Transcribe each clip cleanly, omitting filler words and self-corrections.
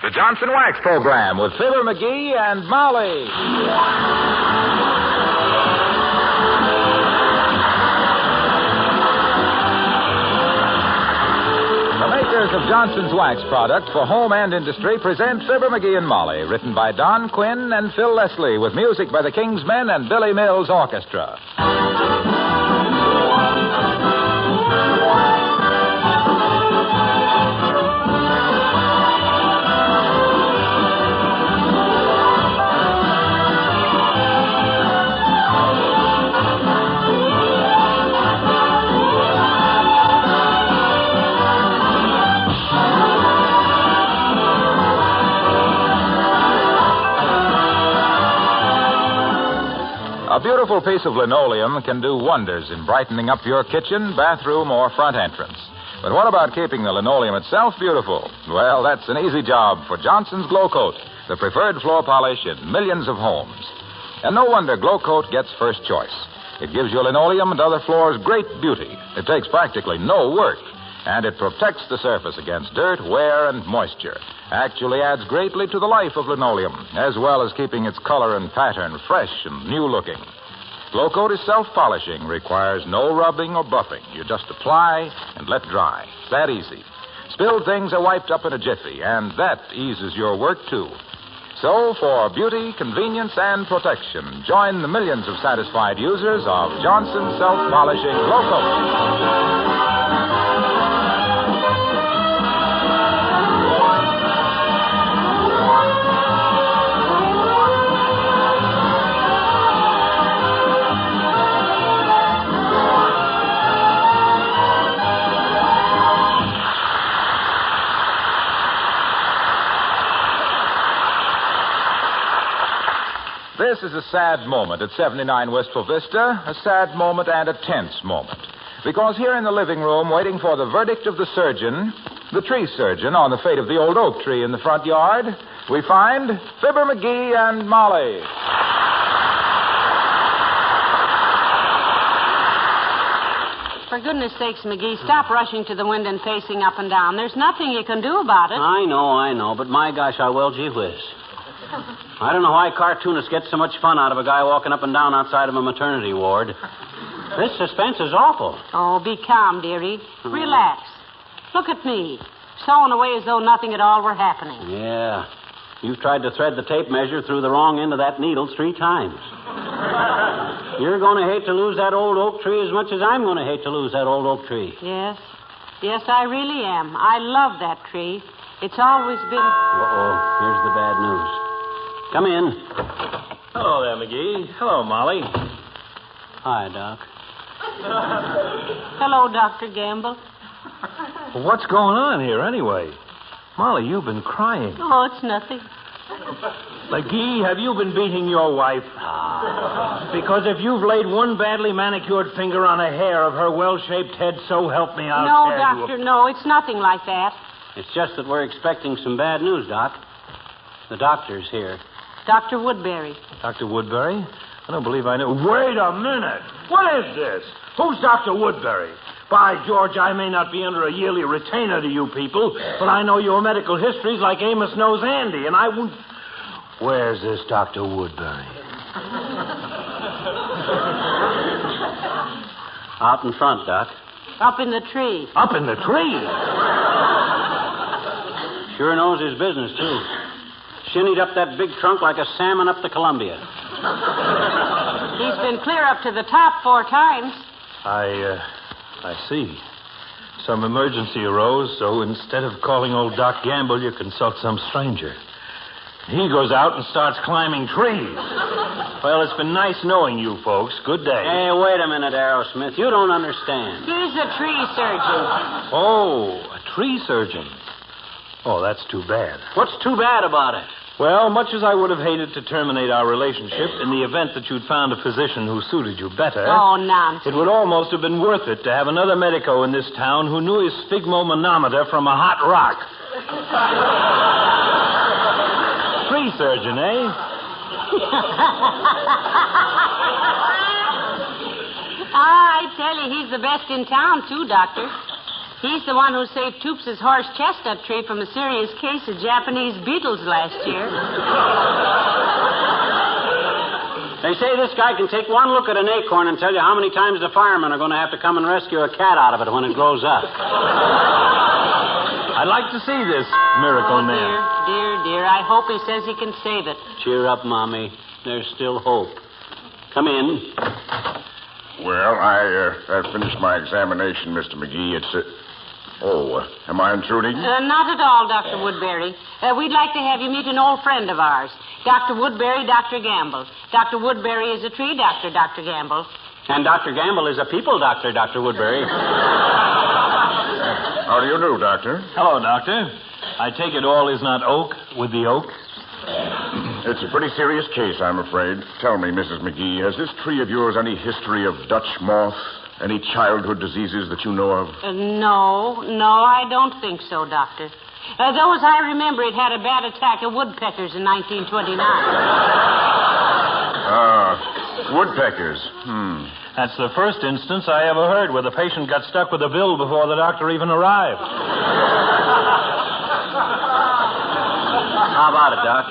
the Johnson Wax Program with Fibber, McGee, and Molly. The makers of Johnson's Wax product for home and industry present Fibber, McGee, and Molly, written by Don Quinn and Phil Leslie, with music by the King's Men and Billy Mills Orchestra. A beautiful piece of linoleum can do wonders in brightening up your kitchen, bathroom, or front entrance. But what about keeping the linoleum itself beautiful? Well, that's an easy job for Johnson's Glow Coat, the preferred floor polish in millions of homes. And no wonder Glow Coat gets first choice. It gives your linoleum and other floors great beauty. It takes practically no work. And it protects the surface against dirt, wear, and moisture. Actually adds greatly to the life of linoleum, as well as keeping its color and pattern fresh and new-looking. Glow Coat is self-polishing, requires no rubbing or buffing. You just apply and let dry. It's that easy. Spilled things are wiped up in a jiffy, and that eases your work, too. So, for beauty, convenience, and protection, join the millions of satisfied users of Johnson's self-polishing Glow Coat. This is a sad moment at 79 Wistful Vista, a sad moment and a tense moment. Because here in the living room, waiting for the verdict of the surgeon, the tree surgeon, on the fate of the old oak tree in the front yard, we find Fibber, McGee, and Molly. For goodness sakes, McGee, stop rushing to the window and pacing up and down. There's nothing you can do about it. I know, but my gosh, I will, gee whiz. I don't know why cartoonists get so much fun out of a guy walking up and down outside of a maternity ward. This suspense is awful. Oh, be calm, dearie. Relax. Look at me, sewing away as though nothing at all were happening. Yeah. You've tried to thread the tape measure through the wrong end of that needle 3 times. You're going to hate to lose that old oak tree as much as I'm going to hate to lose that old oak tree. Yes. Yes, I really am. I love that tree. It's always been... Uh-oh. Here's the bad news. Come in. Hello there, McGee. Hello, Molly. Hi, Doc. Hello, Dr. Gamble. Well, what's going on here, anyway? Molly, you've been crying. Oh, it's nothing. McGee, have you been beating your wife? Because if you've laid one badly manicured finger on a hair of her well-shaped head, so help me, I'll No, tear Doctor, no, it's nothing like that. It's just that we're expecting some bad news, Doc. The doctor's here. Dr. Woodbury. Dr. Woodbury? I don't believe I know. Wait a minute. What is this? Who's Dr. Woodbury? By George, I may not be under a yearly retainer to you people, but I know your medical histories like Amos knows Andy, and I won't... Where's this Dr. Woodbury? Out in front, Doc. Up in the tree. Up in the tree? Sure knows his business, too. Shinnied up that big trunk like a salmon up the Columbia. He's been clear up to the top 4 times. I see. Some emergency arose, so instead of calling old Doc Gamble, you consult some stranger. He goes out and starts climbing trees. Well, it's been nice knowing you folks. Good day. Hey, wait a minute, Aerosmith. You don't understand. He's a tree surgeon. Oh, a tree surgeon. Oh, that's too bad. What's too bad about it? Well, much as I would have hated to terminate our relationship, in the event that you'd found a physician who suited you better... Oh, nonsense. It would almost have been worth it to have another medico in this town who knew his sphygmomanometer from a hot rock. Tree surgeon, eh? I tell you, he's the best in town, too, Doctor. He's the one who saved Toops' horse chestnut tree from a serious case of Japanese beetles last year. They say this guy can take one look at an acorn and tell you how many times the firemen are going to have to come and rescue a cat out of it when it grows up. I'd like to see this miracle man. Dear. I hope he says he can save it. Cheer up, Mommy. There's still hope. Come in. Well, I've finished my examination, Mr. McGee. Am I intruding? Not at all, Dr. Woodbury. We'd like to have you meet an old friend of ours, Dr. Woodbury, Dr. Gamble. Dr. Woodbury is a tree doctor, Dr. Gamble. And Dr. Gamble is a people doctor, Dr. Woodbury. How do you do, Doctor? Hello, Doctor. I take it all is not oak with the oak? It's a pretty serious case, I'm afraid. Tell me, Mrs. McGee, has this tree of yours any history of Dutch moth? Any childhood diseases that you know of? No, I don't think so, Doctor. Though, as I remember, it had a bad attack of woodpeckers in 1929. Woodpeckers. That's the first instance I ever heard where the patient got stuck with a bill before the doctor even arrived. How about it, Doc?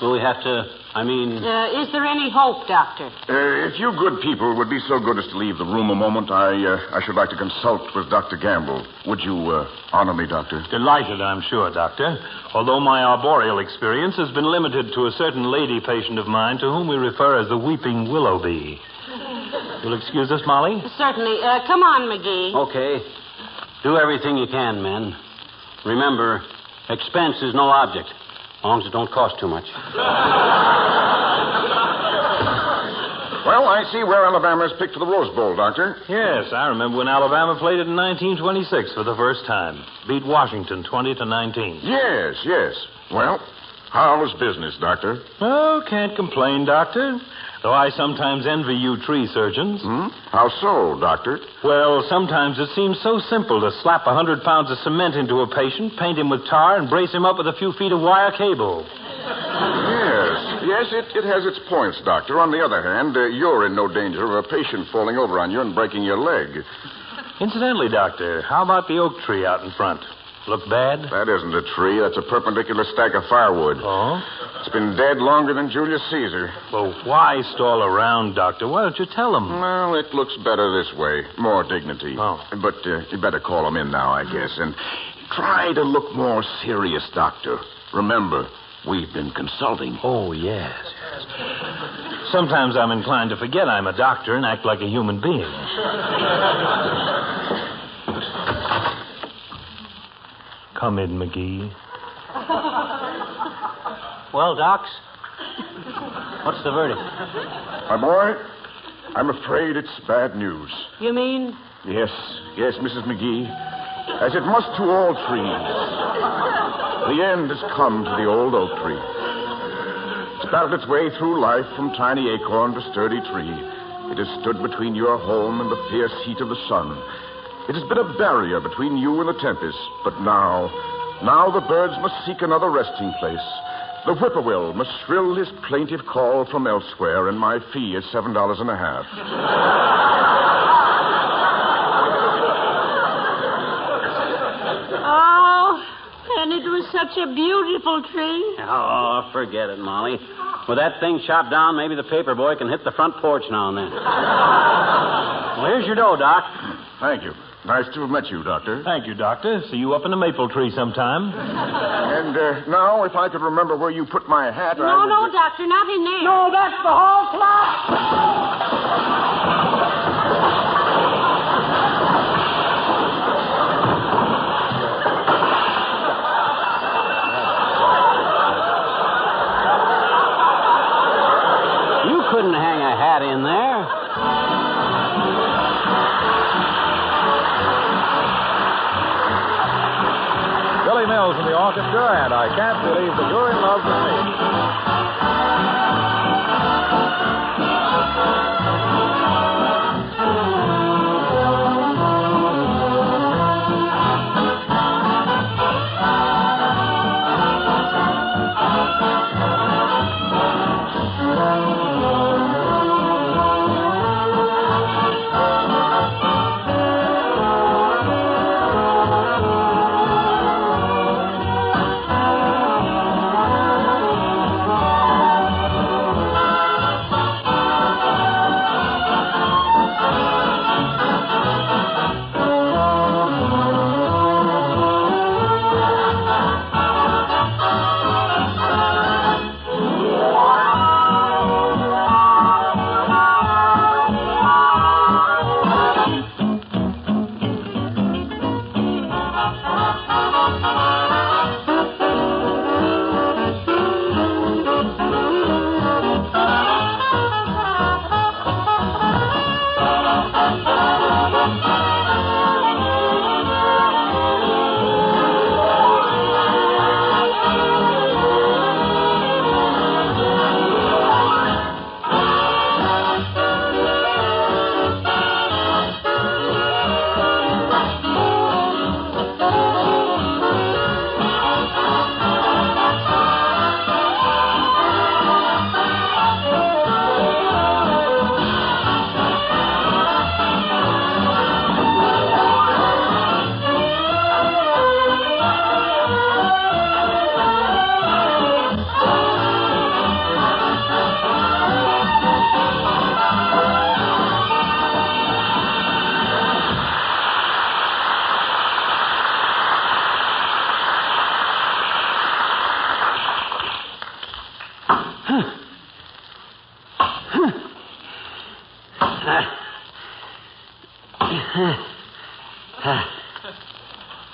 Will we have to, is there any hope, Doctor? If you good people would be so good as to leave the room a moment, I should like to consult with Dr. Gamble. Would you honor me, Doctor? Delighted, I'm sure, Doctor. Although my arboreal experience has been limited to a certain lady patient of mine to whom we refer as the weeping willow bee. You'll excuse us, Molly? Certainly. Come on, McGee. Okay. Do everything you can, men. Remember, expense is no object, as long as it don't cost too much. Well, I see where Alabama's picked for the Rose Bowl, Doctor. Yes, I remember when Alabama played it in 1926 for the first time. Beat Washington 20-19. Yes. Well, how was business, Doctor? Oh, can't complain, Doctor. Though I sometimes envy you tree surgeons. How so, Doctor? Well, sometimes it seems so simple to slap 100 pounds of cement into a patient, paint him with tar, and brace him up with a few feet of wire cable. Yes, it has its points, Doctor. On the other hand, you're in no danger of a patient falling over on you and breaking your leg. Incidentally, Doctor, how about the oak tree out in front? Look bad? That isn't a tree. That's a perpendicular stack of firewood. Oh? It's been dead longer than Julius Caesar. Well, why stall around, Doctor? Why don't you tell him? Well, it looks better this way. More dignity. Oh. But you better call him in now, I guess. And try to look more serious, Doctor. Remember, we've been consulting. Oh, yes. Sometimes I'm inclined to forget I'm a doctor and act like a human being. Come in, McGee. Well, Docs, what's the verdict? My boy, I'm afraid it's bad news. You mean? Yes, Mrs. McGee. As it must to all trees. The end has come to the old oak tree. It's battled its way through life from tiny acorn to sturdy tree. It has stood between your home and the fierce heat of the sun. It has been a barrier between you and the tempest. But now the birds must seek another resting place. The whippoorwill must shrill his plaintive call from elsewhere, and my fee is $7.50. Oh, and it was such a beautiful tree. Oh, forget it, Molly. With that thing chopped down, maybe the paper boy can hit the front porch now and then. Well, here's your dough, Doc. Thank you. Nice to have met you, Doctor. Thank you, Doctor. See you up in the maple tree sometime. And now, if I could remember where you put my hat, No, Doctor, not in there. No, that's the hall clock. You couldn't hang a hat in there. Billy Mills in the orchestra, and I Can't Believe That You're in Love with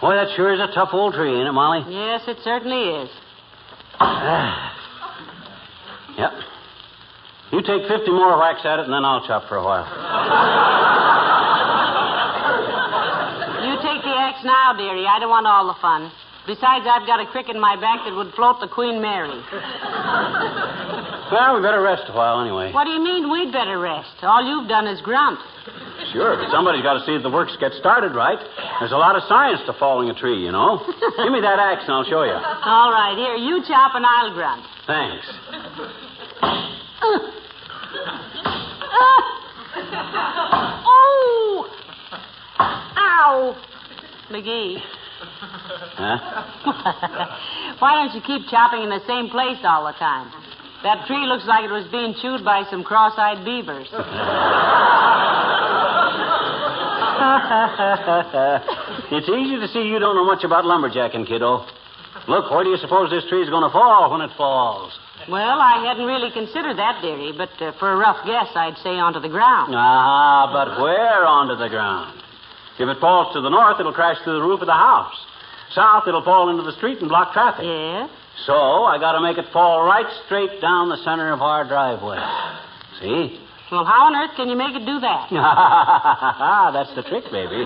Boy, that sure is a tough old tree, ain't it, Molly? Yes, it certainly is. Yep. You take 50 more whacks at it, and then I'll chop for a while. You take the axe now, dearie. I don't want all the fun. Besides, I've got a crick in my back that would float the Queen Mary. Well, we better rest a while anyway. What do you mean we'd better rest? All you've done is grunt. Sure, but somebody's got to see that the works get started right. There's a lot of science to falling a tree, you know. Give me that axe and I'll show you. All right, here, you chop and I'll grunt. Thanks. Oh! Ow! McGee. Huh? Why don't you keep chopping in the same place all the time? That tree looks like it was being chewed by some cross-eyed beavers. It's easy to see you don't know much about lumberjacking, kiddo. Look, where do you suppose this tree's going to fall when it falls? Well, I hadn't really considered that, dearie, but for a rough guess, I'd say onto the ground. Ah, but where onto the ground? If it falls to the north, it'll crash through the roof of the house. South, it'll fall into the street and block traffic. Yes? So, I got to make it fall right straight down the center of our driveway. See? Well, how on earth can you make it do that? That's the trick, baby.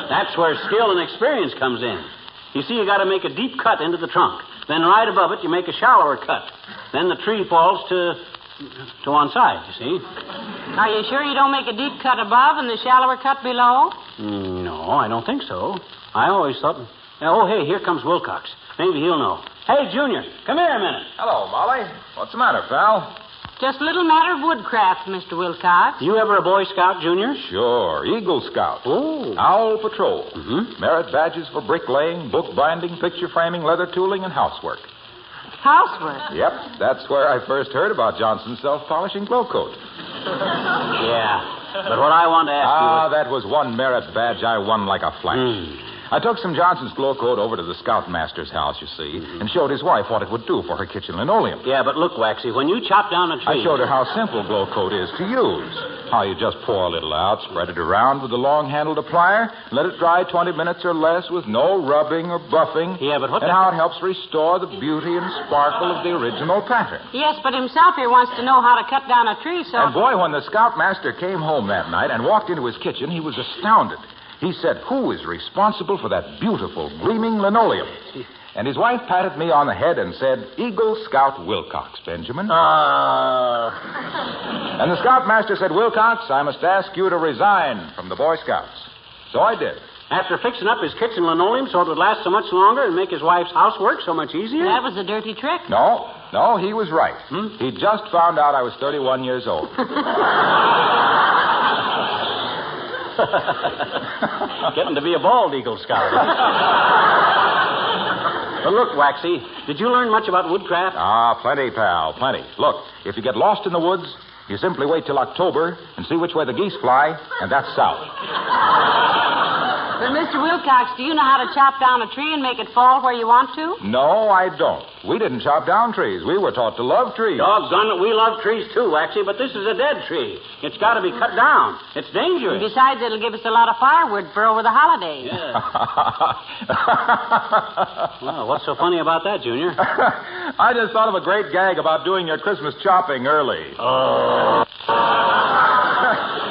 That's where skill and experience comes in. You see, you got to make a deep cut into the trunk. Then right above it, you make a shallower cut. Then the tree falls to one side, you see. Are you sure you don't make a deep cut above and the shallower cut below? No, I don't think so. I always thought... Oh, hey, here comes Wilcox. Maybe he'll know. Hey, Junior, come here a minute. Hello, Molly. What's the matter, pal? Just a little matter of woodcraft, Mr. Wilcox. You ever a Boy Scout, Junior? Sure. Eagle Scout. Oh. Owl Patrol. Mm-hmm. Merit badges for bricklaying, bookbinding, picture framing, leather tooling, and housework. Housework? Yep. That's where I first heard about Johnson's self-polishing glow coat. Yeah. But what I want to ask you... that was one merit badge I won like a flash. I took some Johnson's glow coat over to the scoutmaster's house, you see, and showed his wife what it would do for her kitchen linoleum. Yeah, but look, Waxy, when you chop down a tree... I showed her how simple glow coat is to use. How you just pour a little out, spread it around with a long-handled applier, let it dry 20 minutes or less with no rubbing or buffing. Yeah, but what... And how it helps restore the beauty and sparkle of the original pattern. Yes, but himself here wants to know how to cut down a tree, so... And boy, when the scoutmaster came home that night and walked into his kitchen, he was astounded. He said, "Who is responsible for that beautiful, gleaming linoleum?" And his wife patted me on the head and said, "Eagle Scout Wilcox, Benjamin." And the scoutmaster said, "Wilcox, I must ask you to resign from the Boy Scouts." So I did. After fixing up his kitchen linoleum so it would last so much longer and make his wife's housework so much easier? That was a dirty trick. No, he was right. He just found out I was 31 years old. Getting to be a bald Eagle Scout. But look, Waxy, did you learn much about woodcraft? Plenty, pal, plenty. Look, if you get lost in the woods, you simply wait till October and see which way the geese fly, and that's south. But, Mr. Wilcox, do you know how to chop down a tree and make it fall where you want to? No, I don't. We didn't chop down trees. We were taught to love trees. Doggone it, we love trees too, Waxy, but this is a dead tree. It's got to be cut down. It's dangerous. And besides, it'll give us a lot of firewood for over the holidays. Yeah. Well, what's so funny about that, Junior? I just thought of a great gag about doing your Christmas chopping early. Oh.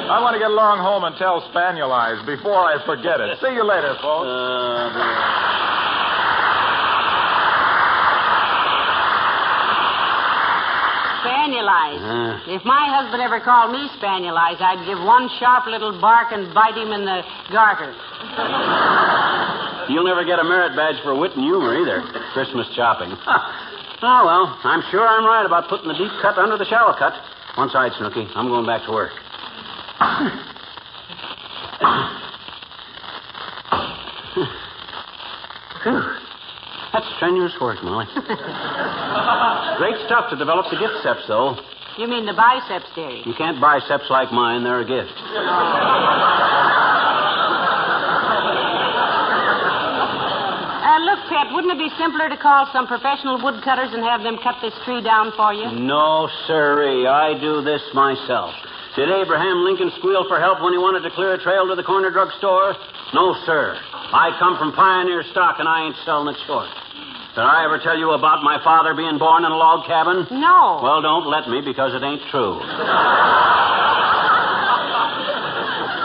I want to get along home and tell Spaniel Eyes before I forget it. See you later, folks. Spaniel Eyes. If my husband ever called me Spaniel Eyes, I'd give one sharp little bark and bite him in the garter. You'll never get a merit badge for wit and humor either. Christmas chopping. Oh, well, I'm sure I'm right about putting the deep cut under the shallow cut. One side, Snooky. I'm going back to work. Whew. That's strenuous work, Molly. Great stuff to develop the biceps, though. You mean the biceps, dearie? You can't biceps like mine. They're a gift. Look, Pet, wouldn't it be simpler to call some professional woodcutters and have them cut this tree down for you? No, sirree. I do this myself. Did Abraham Lincoln squeal for help when he wanted to clear a trail to the corner drugstore? No, sir. I come from pioneer stock, and I ain't selling it short. Did I ever tell you about my father being born in a log cabin? No. Well, don't let me, because it ain't true.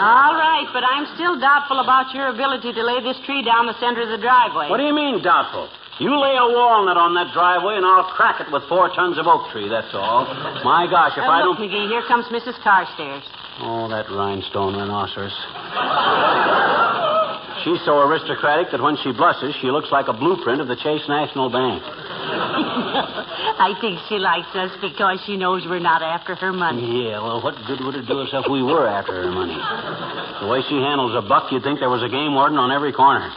All right, but I'm still doubtful about your ability to lay this tree down the center of the driveway. What do you mean, doubtful? You lay a walnut on that driveway, and I'll crack it with 4 tons of oak tree, that's all. My gosh, if I look, don't... McGee, here comes Mrs. Carstairs. Oh, that rhinestone rhinoceros. She's so aristocratic that when she blushes, she looks like a blueprint of the Chase National Bank. I think she likes us because she knows we're not after her money. Yeah, well, what good would it do us if we were after her money? The way she handles a buck, you'd think there was a game warden on every corner.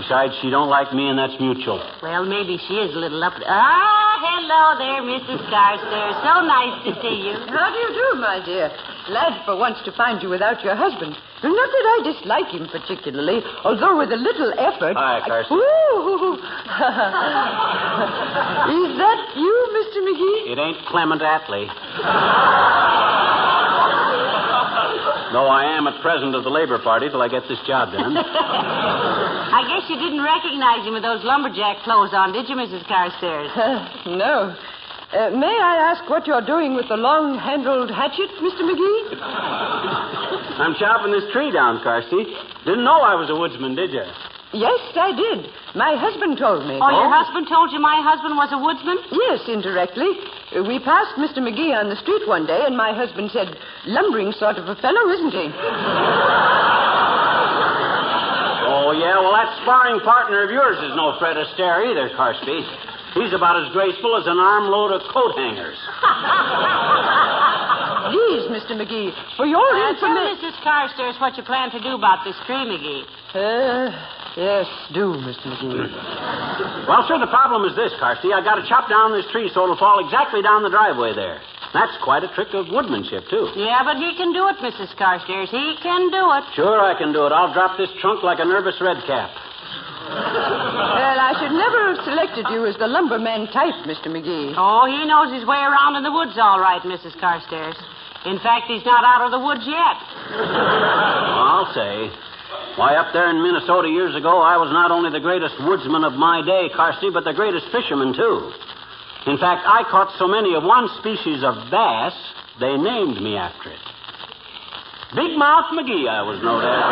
Besides, she don't like me, and that's mutual. Well, maybe she is a little up... hello there, Mrs. Carstairs. So nice to see you. How do you do, my dear? Glad for once to find you without your husband. Not that I dislike him particularly, although with a little effort... Hi, Carson. Ooh. Is that you, Mr. McGee? It ain't Clement Attlee. Though I am at president of the Labor Party till I get this job done. I guess you didn't recognize him with those lumberjack clothes on, did you, Mrs. Carstairs? No. May I ask what you're doing with the long-handled hatchet, Mr. McGee? I'm chopping this tree down, Carsey. Didn't know I was a woodsman, did you? Yes, I did. My husband told me. Oh, your husband told you my husband was a woodsman? Yes, indirectly. We passed Mr. McGee on the street one day, and my husband said, lumbering sort of a fellow, isn't he? Oh, yeah, well, that sparring partner of yours is no Fred Astaire either, Carsey. He's about as graceful as an armload of coat hangers. Please, Mr. McGee, for your Tell information... Mrs. Carstairs what you plan to do about this tree, McGee. Yes, do, Mr. McGee. Well, sir, the problem is this, Carsey. I got to chop down this tree so it'll fall exactly down the driveway there. That's quite a trick of woodmanship, too. Yeah, but he can do it, Mrs. Carstairs. He can do it. Sure, I can do it. I'll drop this trunk like a nervous redcap. Well, I should never have selected you as the lumberman type, Mr. McGee. Oh, he knows his way around in the woods all right, Mrs. Carstairs. In fact, he's not out of the woods yet. I'll say. Why, up there in Minnesota years ago, I was not only the greatest woodsman of my day, Carsey, but the greatest fisherman, too. In fact, I caught so many of one species of bass, they named me after it. Big Mouth McGee, I was known as.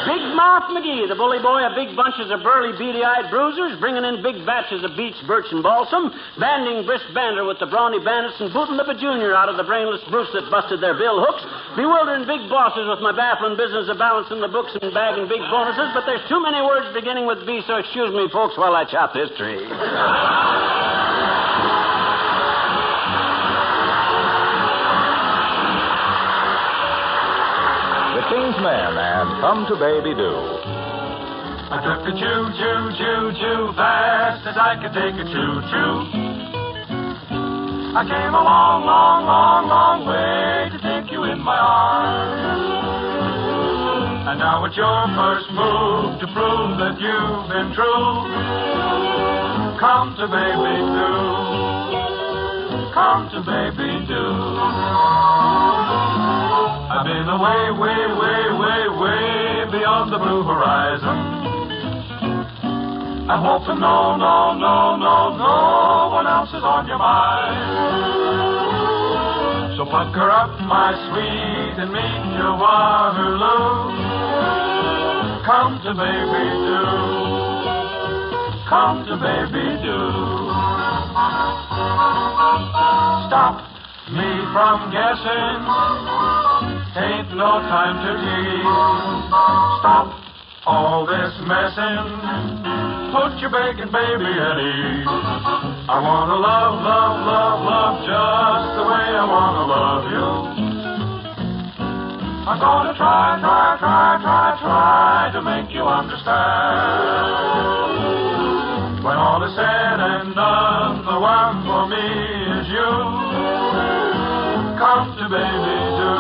Big Mouth McGee, the bully boy of big bunches of burly, beady-eyed bruisers, bringing in big batches of beech, birch, and balsam, banding brisk banter with the brawny bandits, and booting up a junior out of the brainless Bruce that busted their bill hooks, bewildering big bosses with my baffling business of balancing the books and bagging big bonuses, but there's too many words beginning with B, so excuse me, folks, while I chop this tree. The King's Men and Come to Baby Do. I took a choo-choo fast as I could take a choo-choo. I came a long, long, long, long way to take you in my arms. And now it's your first move to prove that you've been true. Come to Baby Do. Come to Baby Do. I've been away, way, way, way, way beyond the blue horizon. I hope that no one else is on your mind. So pucker up, my sweet, and meet your Waterloo. Come to Baby Do. Come to Baby Do. Stop me from guessing. Ain't no time to tease. Stop all this messing. Put your bacon baby at ease. I wanna love, love, love, love just the way I wanna love you. I'm gonna try to make you understand. When all is said and done, the one for me is you. Come to Baby Do.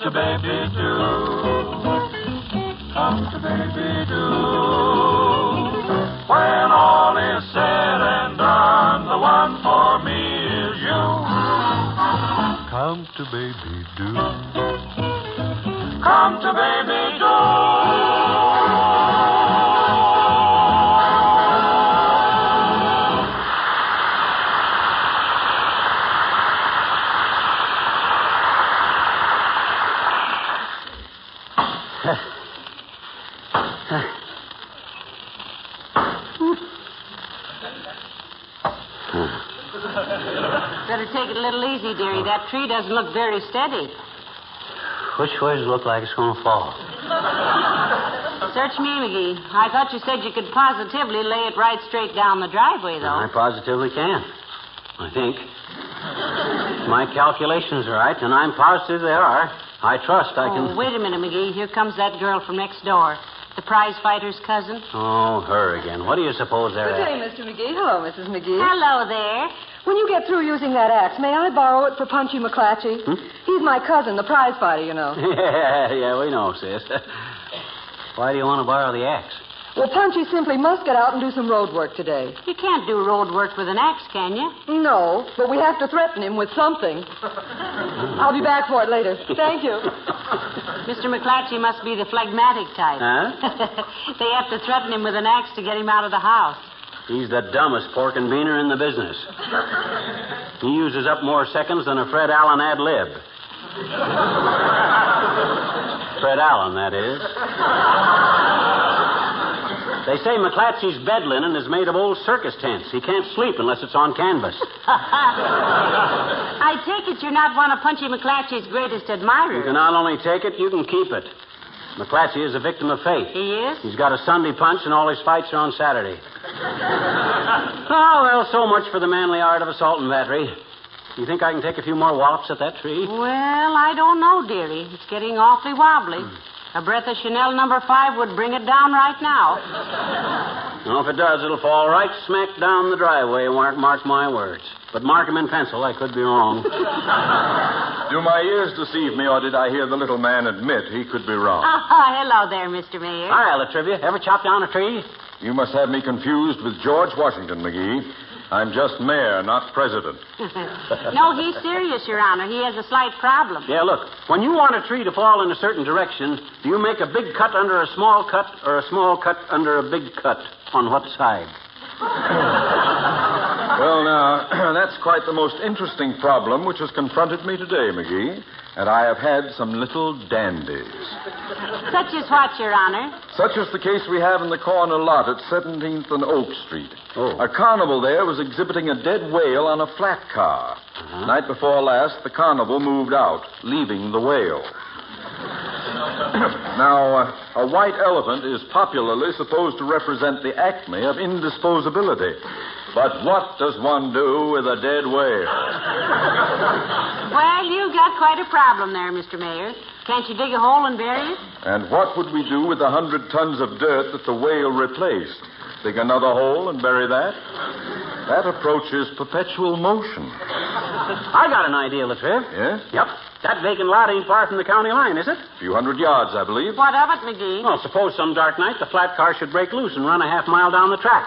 to baby do. Come to baby do. When all is said and done, the one for me is you. Come to baby do. Come to baby do. Better take it a little easy, dearie. That tree doesn't look very steady. Which way does it look like it's going to fall? Search me, McGee. I thought you said you could positively lay it right straight down the driveway, though. I positively can. I think. My calculations are right, and I'm positive they are. I trust I can... Oh, wait a minute, McGee. Here comes that girl from next door. The prize fighter's cousin. Oh, her again. What do you suppose they're Good at? day, Mr. McGee. Hello, Mrs. McGee. Hello there. When you get through using that axe, may I borrow it for Punchy McClatchy? He's my cousin, the prize fighter, you know. Yeah, we know, sis. Why do you want to borrow the axe? Well, Punchy simply must get out and do some road work today. You can't do road work with an axe, can you? No, but we have to threaten him with something. I'll be back for it later. Thank you. Mr. McClatchy must be the phlegmatic type. Huh? They have to threaten him with an axe to get him out of the house. He's the dumbest pork and beaner in the business. He uses up more seconds than a Fred Allen ad lib. Fred Allen, that is. They say McClatchy's bed linen is made of old circus tents. He can't sleep unless it's on canvas. I take it you're not one of Punchy McClatchy's greatest You admirers. can not only take it, you can keep it. McClatchy is a victim of fate. He is? He's got a Sunday punch, and all his fights are on Saturday. Oh, well, so much for the manly art of assault and battery. You think I can take a few more wallops at that tree? Well, I don't know, dearie. It's getting awfully wobbly. A breath of Chanel No. 5 would bring it down right now. Well, if it does, it'll fall right smack down the driveway, mark my words. But mark 'em in pencil. I could be wrong. Do my ears deceive me, or did I hear the little man admit he could be wrong? Oh, hello there, Mr. Mayor. Hi, Latrivia. Ever chop down a tree? You must have me confused with George Washington, McGee. I'm just mayor, not president. No, he's serious, Your Honor. He has a slight problem. Yeah, look. When you want a tree to fall in a certain direction, do you make a big cut under a small cut or a small cut under a big cut? On what side? Well, now, that's quite the most interesting problem which has confronted me today, McGee. And I have had some little dandies. Such as what, Your Honor? Such as the case we have in the corner lot at 17th and Oak Street. Oh. A carnival there was exhibiting a dead whale on a flat car. Night before last, the carnival moved out, leaving the whale. Now, a white elephant is popularly supposed to represent the acme of indisposability. But what does one do with a dead whale? Well, you've got quite a problem there, Mr. Mayor. Can't you dig a hole and bury it? And what would we do with the 100 tons of dirt that the whale replaced? Dig another hole and bury that? That approaches perpetual motion. I got an idea, Latriv. Yes? Yep. That vacant lot ain't far from the county line, is it? A few hundred yards, I believe. What of it, McGee? Well, suppose some dark night the flat car should break loose and run a half mile down the track.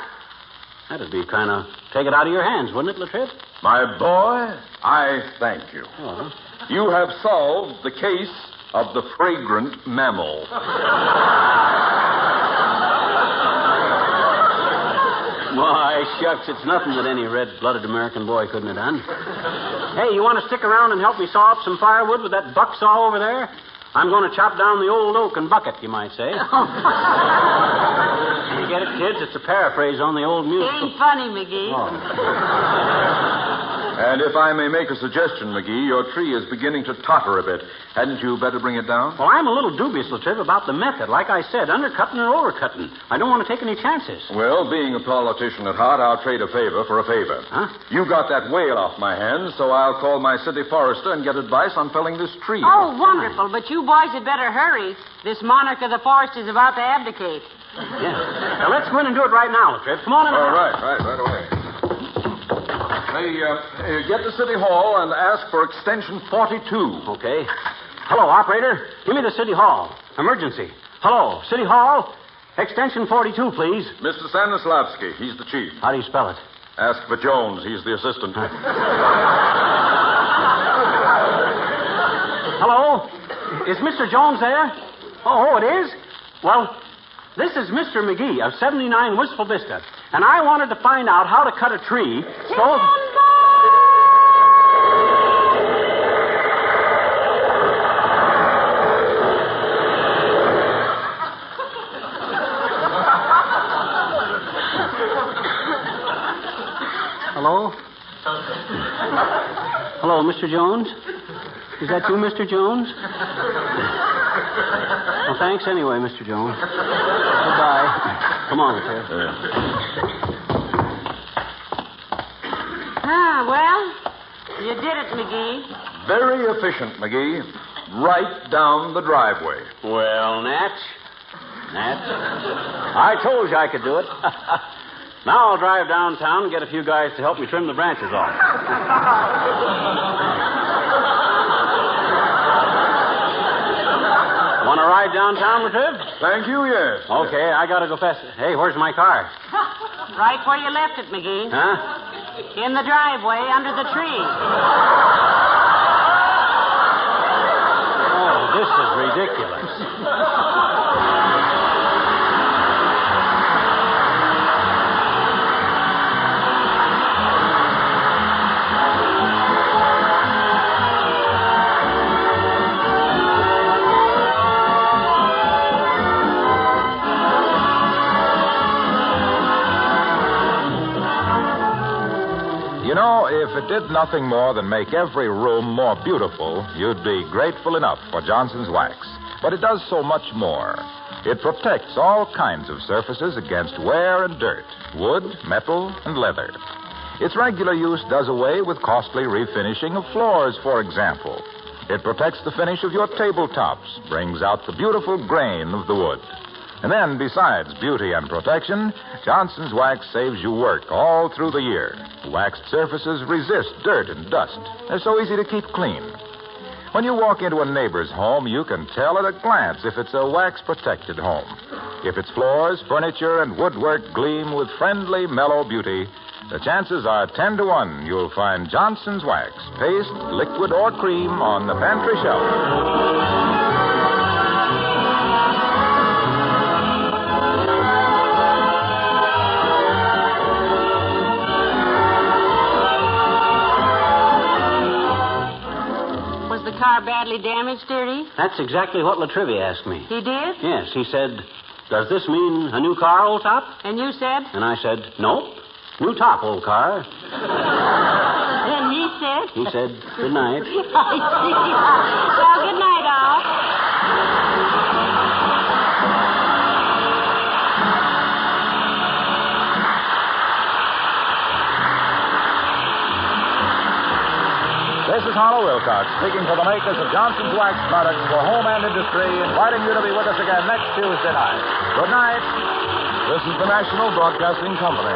That'd be kind of take it out of your hands, wouldn't it, Latriv? My boy, I thank you. Oh. You have solved the case of the fragrant mammal. Why, shucks, it's nothing that any red-blooded American boy couldn't have done. Hey, you want to stick around and help me saw up some firewood with that buck saw over there? I'm going to chop down the old oak and bucket, you might say. You get it, kids? It's a paraphrase on the old music. Ain't funny, McGee. Oh. And if I may make a suggestion, McGee, your tree is beginning to totter a bit. Hadn't you better bring it down? Well, I'm a little dubious, Latriv, about the method. Like I said, undercutting or overcutting. I don't want to take any chances. Well, being a politician at heart, I'll trade a favor for a favor. Huh? You got that whale off my hands, so I'll call my city forester and get advice on felling this tree. Oh, wonderful. But you boys had better hurry. This monarch of the forest is about to abdicate. Yeah. Now, let's go in and do it right now, Latriv. Come on in. All right away. Hey, get to City Hall and ask for extension 42. Okay. Hello, operator. Give me the City Hall. Emergency. Hello, City Hall. Extension 42, please. Mr. Stanislavski, he's the chief. How do you spell it? Ask for Jones, he's the assistant. Hello? Is Mr. Jones there? Oh, it is? Well, this is Mr. McGee of 79 Wistful Vista, and I wanted to find out how to cut a tree so... Hello? Hello, Mr. Jones? Is that you, Mr. Jones? Well, thanks anyway, Mr. Jones. Goodbye. Come on, Lieutenant. Well, you did it, McGee. Very efficient, McGee. Right down the driveway. Well, Natch. I told you I could do it. Now I'll drive downtown and get a few guys to help me trim the branches off. Want to ride downtown, Latriv? Thank you, yes. Okay, I got to go fast. Hey, where's my car? Right where you left it, McGee. Huh? In the driveway under the tree. Oh, this is ridiculous. You know, if it did nothing more than make every room more beautiful, you'd be grateful enough for Johnson's Wax. But it does so much more. It protects all kinds of surfaces against wear and dirt, wood, metal, and leather. Its regular use does away with costly refinishing of floors, for example. It protects the finish of your tabletops, brings out the beautiful grain of the wood. And then, besides beauty and protection, Johnson's Wax saves you work all through the year. Waxed surfaces resist dirt and dust. They're so easy to keep clean. When you walk into a neighbor's home, you can tell at a glance if it's a wax-protected home. If its floors, furniture, and woodwork gleam with friendly, mellow beauty, the chances are 10 to 1 you'll find Johnson's Wax, paste, liquid, or cream on the pantry shelf. Was the car badly damaged, dearie? That's exactly what Latrivia asked me. He did? Yes, he said, does this mean a new car, old top? And you said? And I said, nope. New top, old car. And he said? He said, good night. I see. Well, good night, all. This is Harlow Wilcox, speaking for the makers of Johnson's Wax products for home and industry, inviting you to be with us again next Tuesday night. Good night. This is the National Broadcasting Company.